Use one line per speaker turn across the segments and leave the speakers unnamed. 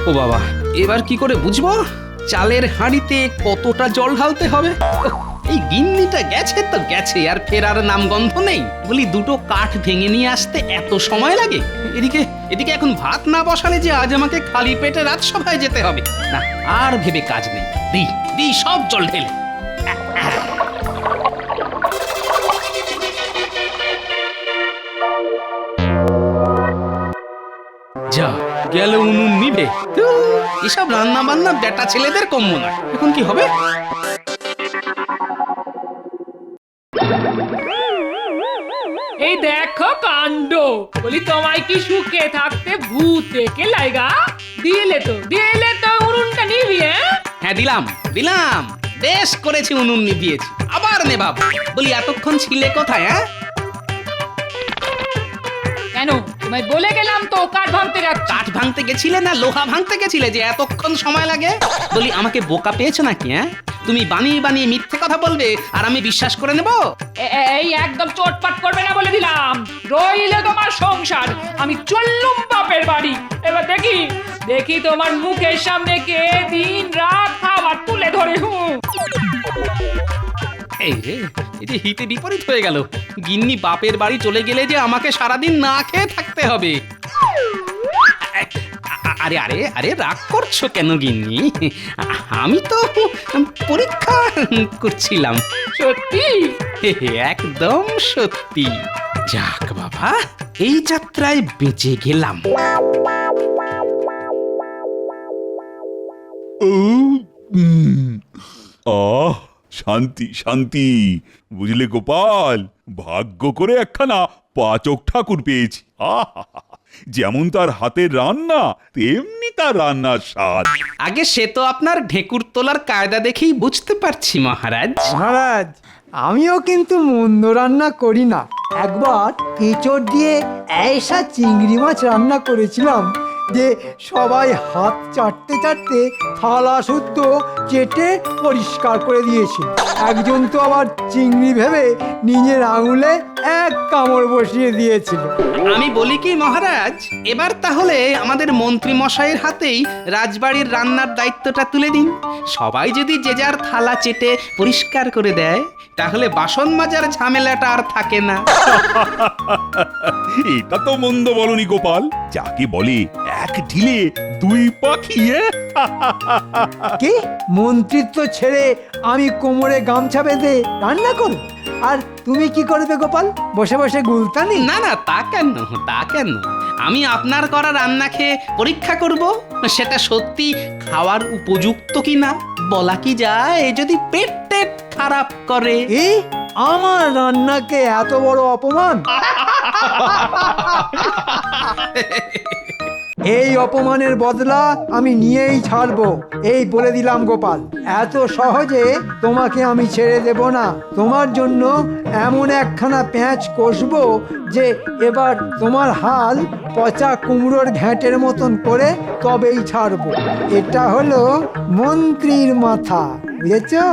ও বাবা, এবার কি করে বুঝবো চালের হাঁড়িতে কতটা জল ঢালতে হবে? ওহ, এই গিন্নিটা গেছে তো গেছে, আর ফেরার নাম গন্ধ নেই। বলি দুটো কাঠ ভেঙে নিয়ে আসতে এত সময় লাগে? এদিকে এদিকে এখন ভাত না বসালে যে আজ আমাকে খালি পেটে রাজসভায় যেতে হবে। না, আর ভেবে কাজ নেই। দি দি সব জল ঢেলে। যা গেল উনুন নিভে। এসব রান্না বান্না বেটা ছেলেদের কম্য নয়। এখন কি হবে?
এই দেখো কাণ্ড, বলি তোমায় কি সুখে থাকতে ভূত থেকে লাইগা? দিলে তো উনুনটা নিভিয়ে।
হ্যাঁ দিলাম দিলাম, বেশ করেছি উনুন নিভিয়েছি। আবার নে বাবু, বলি এতক্ষণ ছিলে কোথায়? হ্যাঁ
কেন তোমায় বলে গেলাম তো কাঠ ভাঙতে যাচ্ছি।
কাঠ ভাঙতে গেছিলে না লোহা ভাঙতে গেছিলে যে এতক্ষণ সময় লাগে? বলি আমাকে বোকা পেয়েছো নাকি? হ্যাঁ তুমি বানিয়ে বানিয়ে মিথ্যে কথা বলবে আর আমি বিশ্বাস করে নেব?
এই একদম চটপাট করবে না বলে দিলাম। রইলে তোমার সংসার, আমি চললুম বাপের বাড়ি। এবার দেখি তোমার মুখের সামনে কে দিন রাত খাবার তুলে ধরে।
এই রে, এই যে হিতে বিপরীত হয়ে গেল। গিন্নি বাপের বাড়ি চলে গেলে যে আমাকে সারাদিন না খেয়ে থাকতে হবে। আরে আরে আরে, রাগ করছো কেন গিন্নি? আমি তো পরীক্ষা করছিলাম।
সত্যি?
একদম সত্যি। যাক বাবা, এই যাত্রায় বেঁচে গেলাম।
আহ, শান্তি শান্তি। বুঝলে গোপাল, ভাগ্য করে একখানা পাচক ঠাকুর পেয়েছি। যেমন তার হাতের রান্না তেমনি তার রান্নার স্বাদ।
আগে সে তো আপনার ঢেকুর তোলার কায়দা দেখেই বুঝতে পারছি মহারাজ।
মহারাজ, আমিও কিন্তু মন্দ রান্না করি না। একবার এঁচড় দিয়ে ऐसा চিংড়ি মাছ রান্না করেছিলাম যে সবাই হাত চাটতে চাটতে থালা শুদ্ধ চেটে পরিষ্কার করে দিয়েছিল। একজন তো আবার চিংড়ি ভেবে নিজের আঙুলে এক কামড় বসিয়ে দিয়েছিল।
আমি বলি কি মহারাজ, এবার তাহলে আমাদের মন্ত্রী মশাইয়ের হাতেই রাজবাড়ির রান্নার দায়িত্বটা তুলে দিন। সবাই যদি যে যার থালা চেটে পরিষ্কার করে দেয়, তাহলে বাসন মাজার ঝামেলাটা আর থাকে না।
এটা তো মন্দ বলনি গোপাল, যাকে বলে এক ঢিলে দুই পাখি।
কি মন্ত্রিত্ব ছেড়ে আমি কোমরে গামছা বেঁধে রান্না করব? আর তুমি কি করবে গোপাল? বসে বসে গুলতানি?
না না, তা কেন তা কেন? আমি আপনার করা রান্না খেয়ে পরীক্ষা করব সেটা সত্যি খাওয়ার উপযুক্ত কিনা। বলা কি যায়, যদি পেট টেট খারাপ করে।
এই আমার রান্নাকে এত বড় অপমান! এই অপমানের বদলা আমি নিয়েই ছাড়বো, এই বলে দিলাম গোপাল। এত সহজে তোমাকে আমি ছেড়ে দেব না। তোমার জন্য এমন একখানা প্যাঁচ কষবো যে এবার তোমার হাল পচা কুমড়োর ঘ্যাঁটের মতন করে তবেই ছাড়বো। এটা হলো মন্ত্রীর মাথা, বুঝেছো?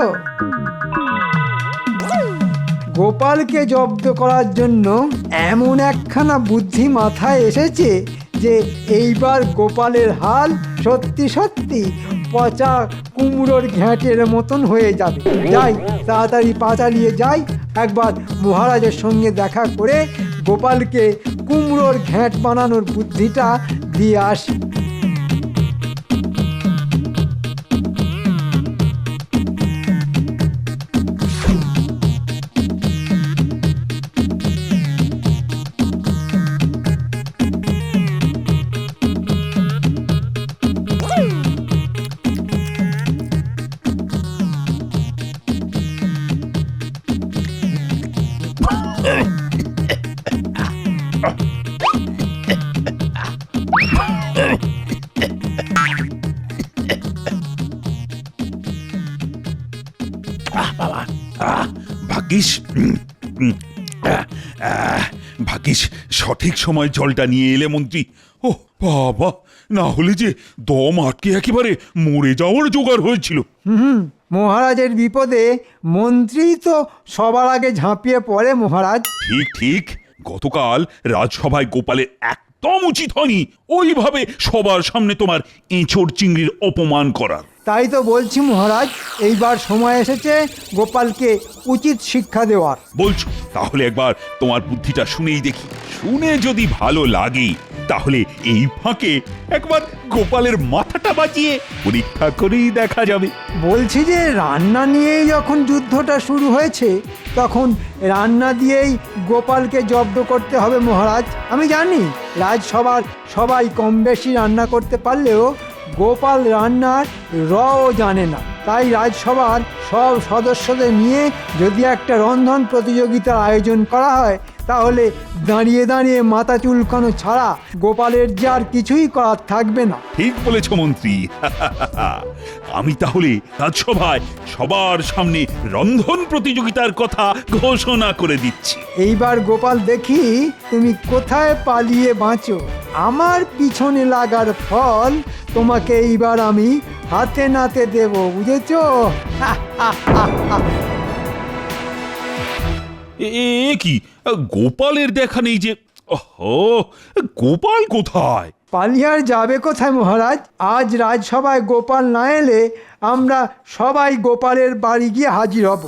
গোপালকে জব্দ করার জন্য এমন একখানা বুদ্ধি মাথায় এসেছে যে এইবার গোপালের হাল সত্যি সত্যি পচা কুমড়োর ঘ্যাঁটের মতন হয়ে যাবে। যাই, তাড়াতাড়ি পা চালিয়ে যাই, একবার মহারাজের সঙ্গে দেখা করে গোপালকে কুমড়োর ঘ্যাঁট বানানোর বুদ্ধিটা দিয়ে আসি।
ভাগ্যিস ভাগ্যিস সঠিক সময় জলটা নিয়ে এলে মন্ত্রী। ও বাবা, না হলে যে দম আটকে একেবারে মরে যাওয়ার জোগাড় হয়েছিল।
মহারাজের বিপদে মন্ত্রী তো সবার আগে ঝাঁপিয়ে পড়ে মহারাজ।
ঠিক ঠিক, গতকাল রাজসভায় গোপালের এত একদম উচিত হয়নি ওইভাবে সবার সামনে তোমার এঁচোড় চিংড়ির অপমান করার।
তাই তো বলছি মহারাজ, এইবার সময় এসেছে গোপালকে উচিত শিক্ষা দেওয়ার।
বলছো, তাহলে একবার তোমার বুদ্ধিটা শুনেই দেখি। শুনে যদি ভালো লাগে তাহলে এই ফাঁকে একবার গোপালের মাথাটা বাজিয়ে পরীক্ষা করেই দেখা যাবে।
বলছি যে রান্না নিয়েই যখন যুদ্ধটা শুরু হয়েছে, তখন রান্না দিয়েই গোপালকে জব্দ করতে হবে মহারাজ। আমি জানি রাজসভার সবাই কম বেশি রান্না করতে পারলেও গোপাল রান্নার রও জানে না। তাই রাজসভার সব সদস্যদের নিয়ে যদি একটা রন্ধন প্রতিযোগিতার আয়োজন করা হয়, তাহলে দাঁড়িয়ে দাঁড়িয়ে মাথা চুলকানো ছাড়া গোপালের যে আর কিছুই করার থাকবে না।
ঠিক বলেছ মন্ত্রী। আমি তাহলে রাজসভায় সবার সামনে রন্ধন প্রতিযোগিতার কথা ঘোষণা করে দিচ্ছি।
এইবার গোপাল দেখি তুমি কোথায় পালিয়ে বাঁচো। আমার পিছনে লাগার ফল তোমাকে এইবার আমি হাতে নাতে দেব, বুঝেছো?
এ কি, গোপালের দেখা নেই যে। ওহো, গোপাল কোথায়?
পালিয়ে আর যাবে কোথায় মহারাজ? আজ রাজসভায় গোপাল না এলে আমরা সবাই গোপালের বাড়ি গিয়ে হাজির হব।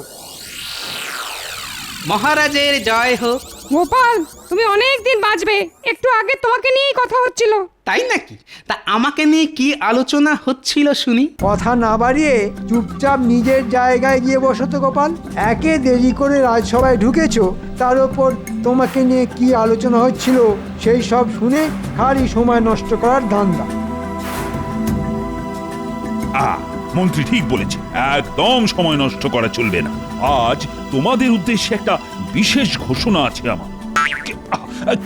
মহারাজের জয় হোক।
গোপাল, তুমি অনেক দিন বাঁচবে। একটু আগে তোমাকে নিয়েই কথা হচ্ছিল।
তাই নাকি? তা আমাকে নিয়ে কি আলোচনা হচ্ছিল শুনি।
কথা না বাড়িয়ে চুপচাপ নিজের জায়গায় গিয়ে বসো তো গোপাল। একে দেরি করে রাজসভায় ঢুকেছো, তার ওপর তোমাকে নিয়ে কি আলোচনা হচ্ছিল সেই সব শুনে খালি সময় নষ্ট করার ধান্দা।
মন্ত্রী ঠিক বলেছে, একদম সময় নষ্ট করা চলবে না। আজ তোমাদের উদ্দেশ্যে একটা বিশেষ ঘোষণা আছে আমার।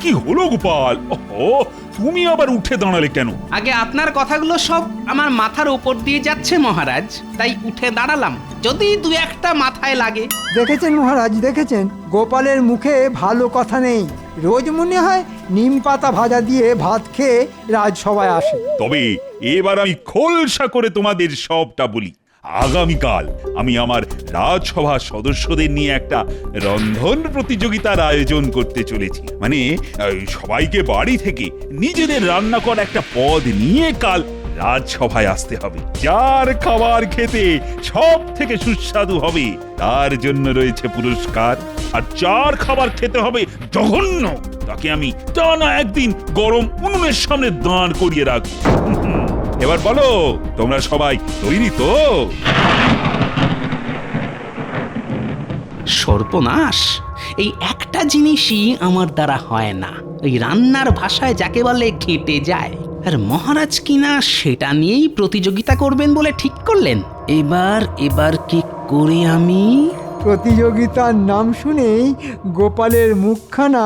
কি হলো গোপাল? ওহো, তুমি আবার উঠে দাঁড়ালে কেন?
আগে আপনার কথাগুলো সব আমার মাথার উপর দিয়ে যাচ্ছে মহারাজ, তাই উঠে দাঁড়ালাম, যদি দু একটা মাথায় লাগে।
দেখেছেন মহারাজ, দেখেছেন গোপালের মুখে ভালো কথা নেই। রোজ মনে হয় নিম পাতা ভাজা দিয়ে ভাত খেয়ে রাজসভায় আসে।
তবে এবার আমি খোলসা করে তোমাদের সবটা বলি। আগামীকাল আমি আমার রাজসভার সদস্যদের নিয়ে একটা রন্ধন প্রতিযোগিতার আয়োজন করতে চলেছি। মানে সবাইকে বাড়ি থেকে নিজেদের রান্না করা একটা পদ নিয়ে কাল রাজসভায় আসতে হবে। যার খাবার খেতে সব থেকে সুস্বাদু হবে তার জন্য রয়েছে পুরস্কার, আর যার খাবার খেতে হবে জঘন্য তাকে আমি টানা একদিন গরম উনুনের সামনে দাঁড় করিয়ে রাখবো। এবার বলো, তোমরা সবাই তৈরি তো?
সর্বনাশ, এই একটা জিনিসই আমার দ্বারা হয় না। ওই রান্নার ভাষায় যাকে বলে ঘেঁটে যায়। আর মহারাজ কিনা সেটা নিয়েই প্রতিযোগিতা করবেন বলে ঠিক করলেন। এবার কি করে আমি?
প্রতিযোগিতার নাম শুনেই গোপালের মুখখানা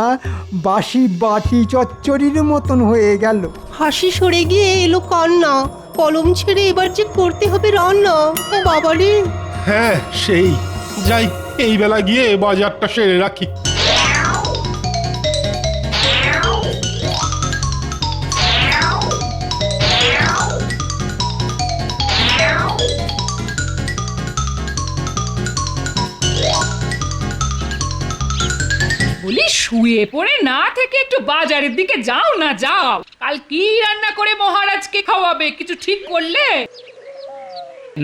বাসি বাটি চচ্চড়ির মতন হয়ে গেল।
হাসি সরে গিয়ে এলো কান্না। কলম ছেড়ে এবার যে করতে হবে রান্না। ও বাবারে!
হ্যাঁ, সেই যাই, এই বেলা গিয়ে বাজারটা সেরে রাখি।
বলি, শুয়ে পড়ে না থেকে একটু বাজারের দিকে যাও না, যাও। কাল কি রান্না করে মহারাজকে খাওয়াবে কিছু ঠিক করলে?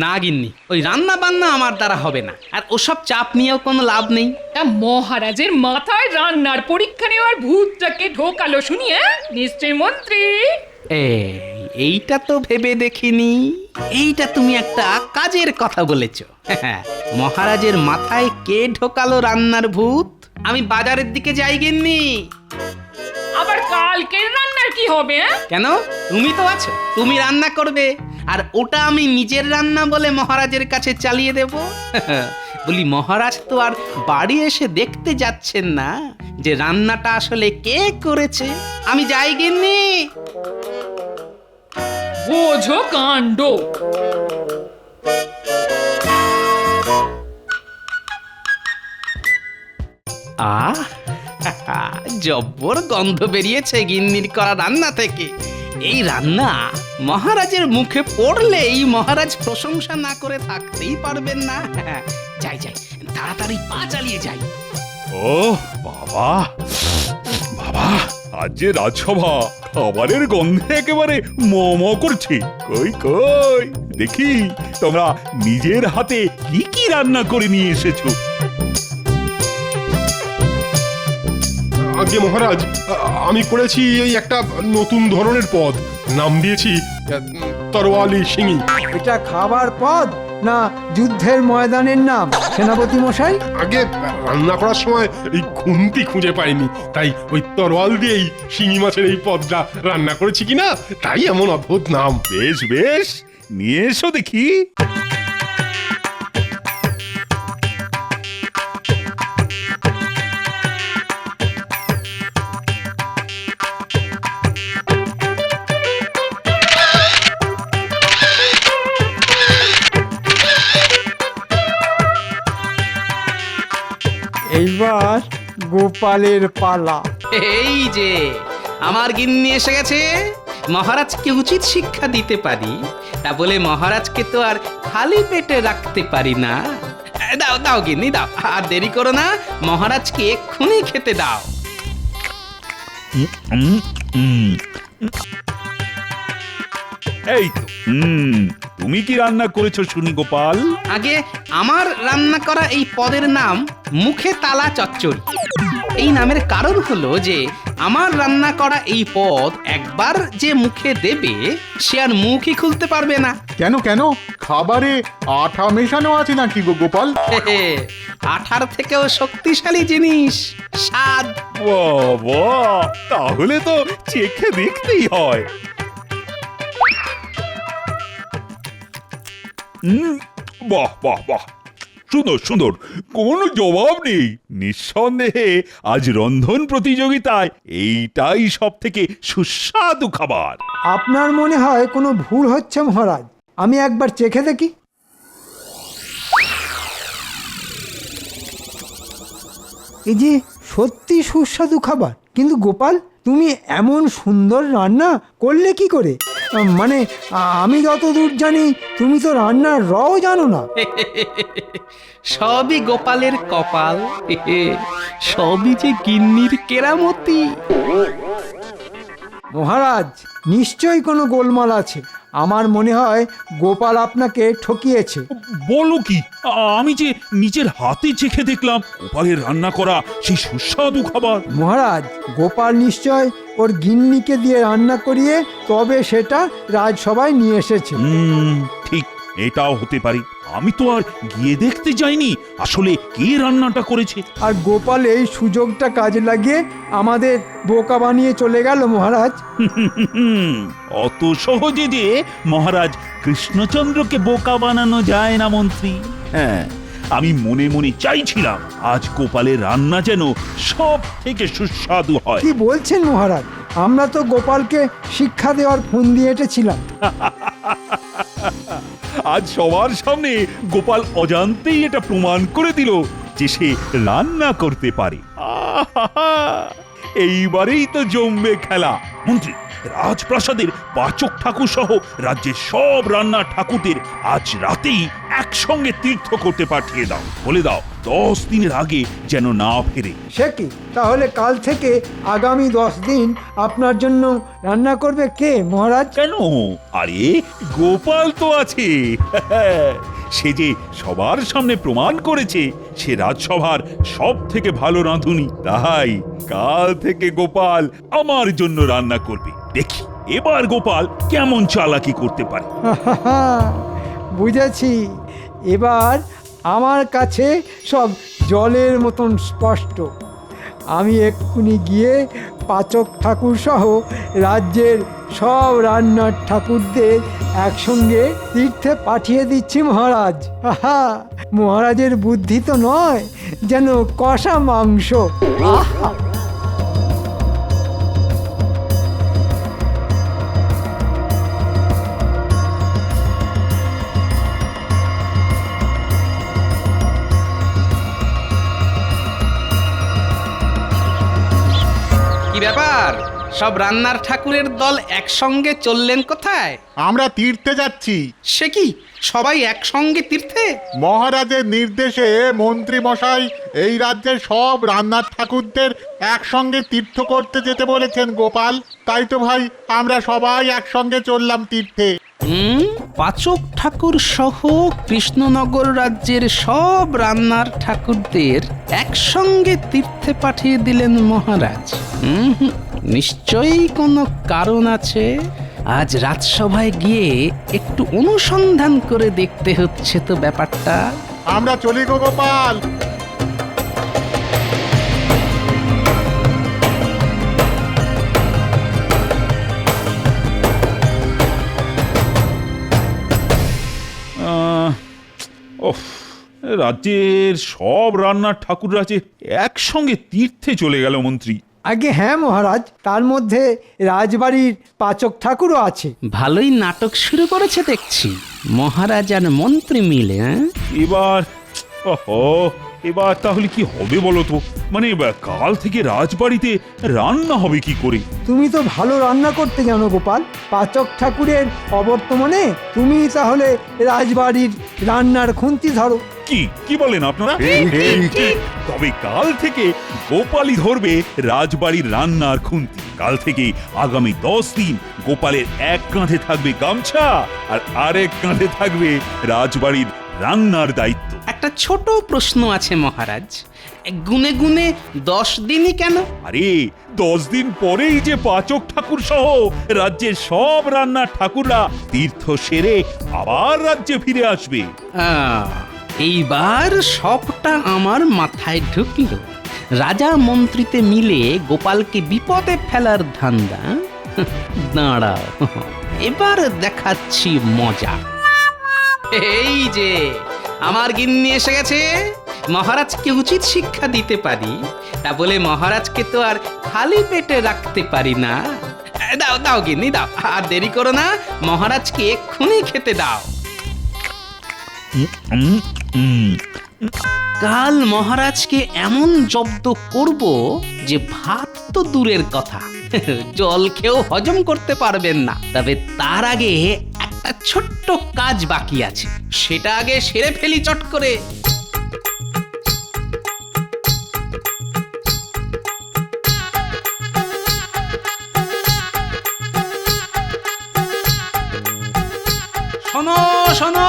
না গিন্নি, ওই রান্না বান্না আমার দ্বারা হবে না, আর ওসব চাপ নিয়েও কোনো লাভ নেই।
তা মহারাজের মাথায় রান্নার পরীক্ষা নেওয়ার ভূতটাকে ঢোকালো শুনি, নিশ্চয় মন্ত্রী।
এইটা তো ভেবে দেখিনি। এইটা তুমি একটা কাজের কথা বলেছো। মহারাজের মাথায় কে ঢোকালো রান্নার ভূত? আমি বাজারের দিকে যাই গিন্নি।
আবার কালকের রান্নার কি হবে?
কেন? তুমি তো আছো, তুমি রান্না করবে, আর ওটা আমি নিজের রান্না বলে মহারাজের কাছে চালিয়ে দেব। বলি, মহারাজ তো আর বাড়ি এসে দেখতে যাচ্ছেন না যে রান্নাটা আসলে কে করেছে। আমি যাই গিন্নি।
বোঝো কাণ্ড।
জব্বর গন্ধ বেরিয়েছে গিন্নির করা রান্না থেকে। এই রান্না মহারাজের মুখে পড়লেই মহারাজ প্রশংসা না করে থাকতেই পারবেন না। যাই যাই, তাড়াতাড়ি পা চালিয়ে যাই।
ও বাবা, বাবা, আজ যে রাজসভা খাবারের গন্ধে একেবারে ম ম করছে। কই কই দেখি তোমরা নিজের হাতে কি কি রান্না করে নিয়ে এসেছো।
আগে মহারাজ, আমি করেছি এই একটা নতুন ধরনের পদ, নাম দিয়েছি তরোয়ালি শিঙি।
এটা খাবার পদ না যুদ্ধের ময়দানের নাম সেনাপতি মশাই?
আগে রান্না করার সময় এই খুন্তি খুঁজে পাইনি, তাই ওই তরোয়াল দিয়েই শিঙি মাছের এই পদটা রান্না করেছি কিনা তাই এমন অদ্ভুত নাম।
বেশ বেশ, নিয়ে এসো দেখি।
এইবার গোপালের পালা।
এই যে আমার গিন্নি এসে গেছে। মহারাজকে উচিত শিক্ষা দিতে পারি, তা বলে মহারাজকে তো আর খালি পেটে রাখতে পারি না। দাও দাও গিন্নি দাও, আর দেরি করো না, মহারাজকে এক্ষুনি খেতে দাও।
উম, উম, এই তো তুমি কি রান্না করেছো শুনি গোপাল?
আগে আমার রান্না করা এই পদের নাম মুখে তালা চচ্চড়ি। এই নামের কারণ হলো যে আমার রান্না করা এই পদ একবার যে মুখে দেবে সে আর মুখই খুলতে পারবে না।
কেন কেন খাবারে আঠা মেশানো আছে নাকি গো গোপাল?
আঠার থেকেও শক্তিশালী জিনিস স্বাদ।
বাবা, তাহলে তো চেখে দেখতেই হয়। বাহ বাহ বাহ, সুন্দর সুন্দর, কোনো জবাব নেই। নিঃসন্দেহে আজ রন্ধন প্রতিযোগিতায় এইটাই সব থেকে সুস্বাদু খাবার।
আপনার মনে হয় কোনো ভুল হচ্ছে মহারাজ? আমি একবার চেখে দেখি। এই যে সত্যি সুস্বাদু খাবার। কিন্তু গোপাল, তুমি এমন সুন্দর রান্না করলে কি করে? মানে আমি যতদূর জানি তুমি তো রান্নার রও জানো না।
সবই গোপালের কপাল, সবই যে গিন্নির কেরামতি।
মহারাজ, নিশ্চয়ই কোনো গোলমাল আছে। আমার মনে হয় গোপাল আপনাকে ঠকিয়েছে।
বলো কি, আমি যে নিজের হাতে চেখে দেখলাম গোপালের রান্না করা সেই সুস্বাদু খাবার।
মহারাজ, গোপাল নিশ্চয় ওর গিন্নিকে দিয়ে রান্না করিয়ে তবে সেটা রাজসভায় নিয়ে এসেছে।
ঠিক, এটাও হতে পারে। আমি তো আর গিয়ে দেখতে যাইনি আসলে কে রান্নাটা করেছে।
আর গোপাল এই সুযোগটা কাজে লাগিয়ে আমাদের বোকা বানিয়ে চলে গেল মহারাজ।
অত সহজে যে মহারাজ কৃষ্ণচন্দ্রকে বোকা বানানো যায় না মন্ত্রী। হ্যাঁ, আমি মনে মনে চাইছিলাম আজ গোপালের রান্না যেন সব থেকে সুস্বাদু হয়।
কি বলছেন মহারাজ? আমরা তো গোপালকে শিক্ষা দেওয়ার ফোন দিয়ে এঁটেছিলাম।
আজ সবার সামনে গোপাল অজান্তেই এটা প্রমাণ করে দিল যে সে রান্না করতে পারে। এইবারেই তো জমবে খেলা। মন্ত্রী, রাজপ্রাসাদের পাচক ঠাকুর সহ রাজ্যের সব রান্না ঠাকুরদের আজ রাতেই একসঙ্গে তীর্থ করতে পাঠিয়ে দাও। বলে দাও 10 দিনের আগে যেন না ফেরে।
সে কি, তাহলে কাল থেকে আগামী 10 দিন আপনার জন্য রান্না করবে কে মহারাজ?
কেন? আরে গোপাল তো আছে। সে যে সবার সামনে প্রমাণ করেছে সে রাজসভার সব থেকে ভালো রাঁধুনি। তাই কাল থেকে গোপাল আমার জন্য রান্না করবে। দেখি এবার গোপাল কেমন চালাকি করতে পারে।
বুঝেছি, এবার আমার কাছে সব জলের মতন স্পষ্ট। আমি এক্ষুনি গিয়ে পাচক ঠাকুর সহ রাজ্যের সব রান্নার ঠাকুরদের একসঙ্গে তীর্থে পাঠিয়ে দিচ্ছি মহারাজ। মহারাজের বুদ্ধি তো নয়, যেন কষা মাংস। আহা!
কি ব্যাপার, সব রান্নার ঠাকুরের দল একসঙ্গে চললেন কোথায়?
আমরা তীর্থে যাচ্ছি।
সে কি সবাই একসঙ্গে তীর্থে?
মহারাজের নির্দেশে মন্ত্রী মশাই এই রাজ্যের সব রান্নার ঠাকুরদের একসঙ্গে তীর্থ করতে যেতে বলেছেন গোপাল। তাই তো ভাই আমরা সবাই একসঙ্গে চললাম তীর্থে।
পাচক ঠাকুর সহ কৃষ্ণনগর রাজ্যের সব রান্নার ঠাকুরদের একসঙ্গে তীর্থে পাঠিয়ে দিলেন মহারাজ। নিশ্চয়ই কোনো কারণ আছে। আজ রাজসভায় গিয়ে একটু অনুসন্ধান করে দেখতে হচ্ছে তো ব্যাপারটা।
আমরা চলি গো গোপাল।
ওহ, রাজ্যের সব রান্নার ঠাকুররা যে একসঙ্গে তীর্থে চলে গেল মন্ত্রী।
আগে হ্যাঁ মহারাজ, তার মধ্যে রাজবাড়ির পাচক ঠাকুরও আছে।
ভালোই নাটক শুরু করেছে দেখছি মহারাজ আর মন্ত্রী মিলে।
এবার তাহলে কি হবে বলো তো? মানে কাল থেকে রাজবাড়িতে রান্না হবে কি করে?
তুমি তো ভালো রান্না করতে জানো গোপাল। পাচক ঠাকুরের অবর্তমানে তুমি তাহলে রাজবাড়ির রান্নার খুন্তি ধরো।
কি বলেন আপনারা? তবে কাল থেকে গোপালই ধরবে রাজবাড়ির রান্নার খুন্তি। কাল থেকে আগামী 10 দিন গোপালের এক কাঁধে থাকবে গামছা আর আরেক কাঁধে থাকবে রাজবাড়ির রান্নার দায়িত্ব।
একটা ছোট প্রশ্ন আছে মহারাজ, গুনে গুনে 10 দিনই কেন?
আরে 10 দিন পরেই যে পাচক ঠাকুর সহ রাজ্যের সব রান্নার ঠাকুররা তীর্থ সেরে আবার রাজ্যে ফিরে আসবে।
এইবার সবটা আমার মাথায় ঢুকলো। রাজা মন্ত্রীতে মিলে গোপালকে বিপদে ফেলার ধান্দা। দাঁড়াও, এবার দেখাচ্ছি মজা। এই যে আমার গিন্নি এসে গেছে। মহারাজকে উচিত শিক্ষা দিতে পারি, তা বলে মহারাজকে তো আর খালি পেটে রাখতে পারি না। দাও দাও গিন্নি দাও, আর দেরি করো না, মহারাজকে এক্ষুনি খেতে দাও। কাল মহারাজকে এমন জব্দ করব যে ভাত তো দূরের কথা, জল খেয়েও হজম করতে পারবেন না। তবে তার আগে একটা ছোট্ট কাজ বাকি আছে, সেটা আগে সেরে ফেলি চট করে। শোনো শোনো,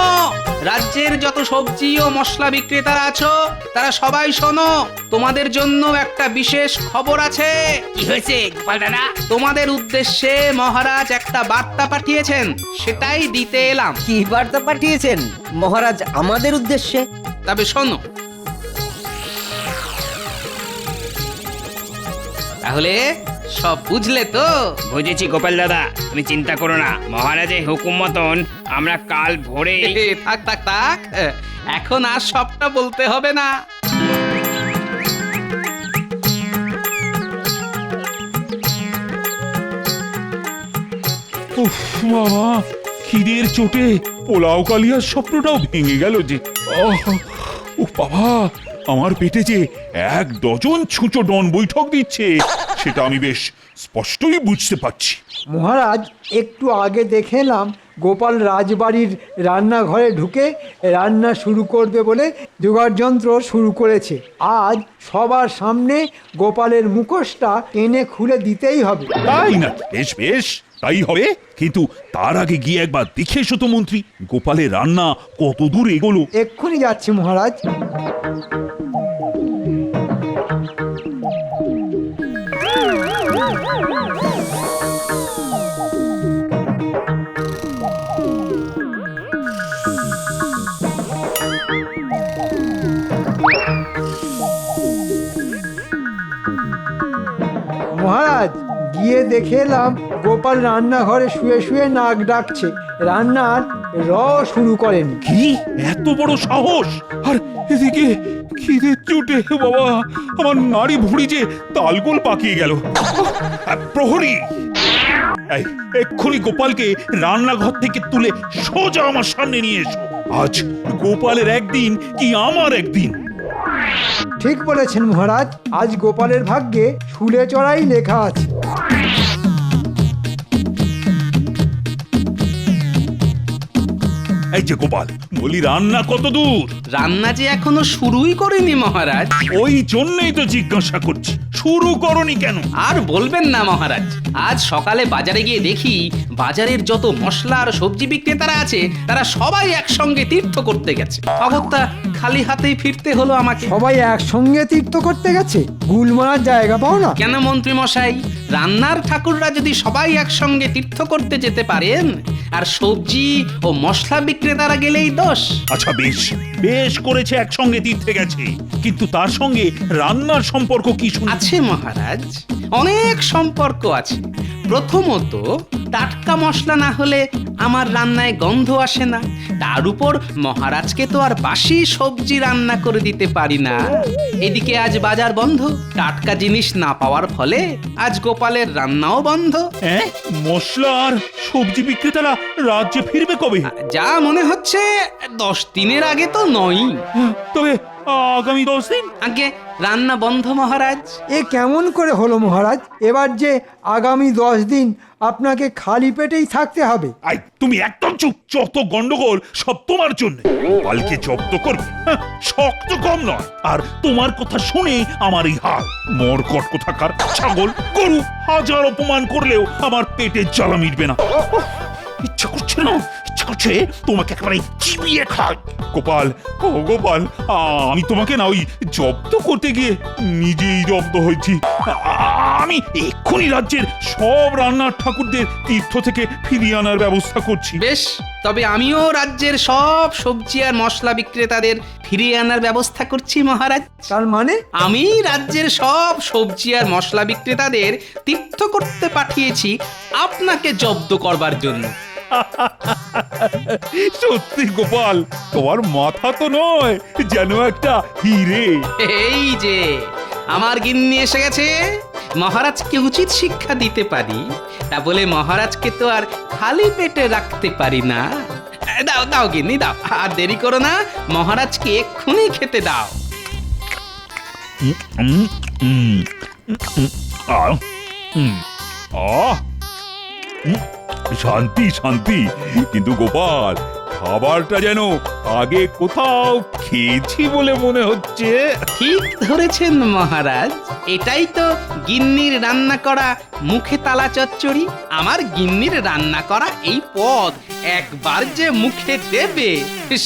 রাজ্যের যত সবজি ও মশলা বিক্রেতারা আছো তারা সবাই শোনো, তোমাদের জন্য একটা বিশেষ খবর আছে। কি হয়েছে গোপাল দাদা? তোমাদের উদ্দেশ্যে মহারাজ একটা বার্তা পাঠিয়েছেন, সেটাই দিতে এলাম।
কি বার্তা পাঠিয়েছেন মহারাজ আমাদের উদ্দেশ্যে?
তবে শোনো। তাহলে সব বুঝলে তো?
বুঝেছি গোপাল দাদা, তুমি চিন্তা করো না। মহারাজের হুকুম মতন আমরা কাল ভোরে।
থাক থাক থাক, এখন আর সবটা বলতে হবে না।
উফ বাবা, খিদের চোটে পোলাও কালিয়ার স্বপ্নটাও ভেঙে গেল যে। ও বাবা, আমার পেটে যে 1 ডজন ছুঁচো ডন বৈঠক দিচ্ছে, সেটা আমি বেশ স্পষ্টই বুঝতে পারছি।
মহারাজ, একটু আগে দেখে এলাম গোপাল রাজবাড়ির রান্নাঘরে ঢুকে রান্না শুরু করবে বলে জোগাড় যন্ত্র শুরু করেছে। আজ সবার সামনে গোপালের মুখোশটা টেনে খুলে দিতেই হবে।
তাই না? বেশ বেশ, তাই হবে। কিন্তু তার আগে গিয়ে একবার দেখে এসো তো মন্ত্রী, গোপালের রান্না কত দূর এগোলো।
এক্ষুনি যাচ্ছি মহারাজ। মহারাজ, গিয়ে দেখে এলাম গোপাল রান্নাঘরে শুয়ে শুয়ে নাক ডাকছে, রান্নার শুরু করেনি।
কি এত বড় সাহস! আর এদিকে খিদের চোটে বাবা আমার নাড়ি ভুঁড়ি যে তালগোল পাকিয়ে গেল। প্রহরী, এক্ষুনি গোপালকে রান্নাঘর থেকে তুলে সোজা আমার সামনে নিয়ে এসো। আজ গোপালের একদিন কি আমার একদিন।
ঠিক বলেছেন মহারাজ, আজ গোপালের ভাগ্যে শুলে চড়াই লেখা আছে।
এই যে গোপাল, বলি রান্না কত দূর?
রান্না যে এখনো শুরুই করিনি মহারাজ।
ওই জন্যই তো জিজ্ঞাসা করছি, শুরু করনি কেন?
আর বলবেন না মহারাজ, আজ সকালে বাজারে গিয়ে দেখি বাজারের যত মশলা আর সবজি বিক্রেতারা আছে তারা সবাই একসঙ্গে তীর্থ করতে গেছে। অগত্যা খালি হাতেই ফিরতে হলো আমাকে।
সবাই একসঙ্গে তীর্থ করতে গেছে, গুল মারার জায়গা পাও না?
কেন মন্ত্রী মশাই, রান্নার ঠাকুররা যদি সবাই একসঙ্গে তীর্থ করতে যেতে পারেন আর সবজি ও মশলা বিক্রেতারা গেলেই দোষ?
আচ্ছা বেশ, বেশ করেছে একসঙ্গে তীর্থে গেছে, কিন্তু তার সঙ্গে রান্নার সম্পর্ক কি শুনি?
আছে মহারাজ, অনেক সম্পর্ক আছে। প্রথমত, টাটকা মশলা না হলে আমার রান্নায় গন্ধ আসে না। তার উপর মহারাজকে তো আর বাসি সবজি রান্না করে দিতে পারি না। এদিকে আজ বাজার বন্ধ, টাটকা জিনিস না পাওয়ার ফলে আজ গোপালের রান্নাও বন্ধ।
হ্যাঁ, মশলা আর সবজি বিক্রেতারা রাজ্যে ফিরবে কবে?
যা মনে হচ্ছে 10 দিনের আগে তো নয়।
তবে আগামী 10 দিন?
আগে রান্না বন্ধ মহারাজ।
এ কেমন করে হলো মহারাজ? এবার যে আগামী 10 দিন আপনাকে খালি পেটেই থাকতে হবে।
আই, তুমি একদম চুপ। যত গন্ডগোল সব তোমার জন্য। গোপালকে জব্দ করবে, শক্ত কম নয়। আর তোমার কথা শুনে আমার এই হাল। মরকট কোথাকার ছাগল গরু হাজার অপমান করলেও আমার পেটের জ্বালা মিটবে না। ইচ্ছা করছে না, ইচ্ছা করছে তোমাকে একেবারে চিবিয়ে খাই। গোপাল, ও গোপাল, আমি তোমাকে না ওই জব্দ করতে গিয়ে নিজেই জব্দ হয়েছি। আমি এক্ষুনি রাজ্যের সব রান্নার ঠাকুরদের তীর্থ থেকে ফিরিয়ে আনার ব্যবস্থা করছি।
বেশ, তবে আমিও রাজ্যের সব সবজি আর মশলা বিক্রেতাদের ফিরিয়ে আনার ব্যবস্থা করছি মহারাজ।
তার মানে?
আমি রাজ্যের সব সবজি আর মশলা বিক্রেতাদের তীর্থ করতে পাঠিয়েছি আপনাকে জব্দ করবার জন্য।
সত্যি গোপাল, তোমার মাথা তো নয়, যেন একটা হিরে।
এই যে আমার গিন্নি এসে গেছে, মহারাজকে উচিত শিক্ষা দিতে পারি, তা বলে মহারাজকে তো আর খালি পেটে রাখতে পারি না। দাও দাও গিন্নি দাও, আর দেরি করো না, মহারাজকে এক্ষুনি খেতে দাও।
শান্তি শান্তি, কিন্তু গোপাল, খাবারটা যেন আগে কোথাও খেয়েছি বলে মনে হচ্ছে।
ঠিক ধরেছেন মহারাজ, এটাই তো গিন্নির রান্না করা মুখে তালা চচ্চড়ি। আমার গিন্নির রান্না করা এই পদ একবার যে মুখে দেবে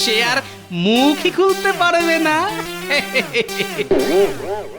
সে আর মুখই খুলতে পারবে না।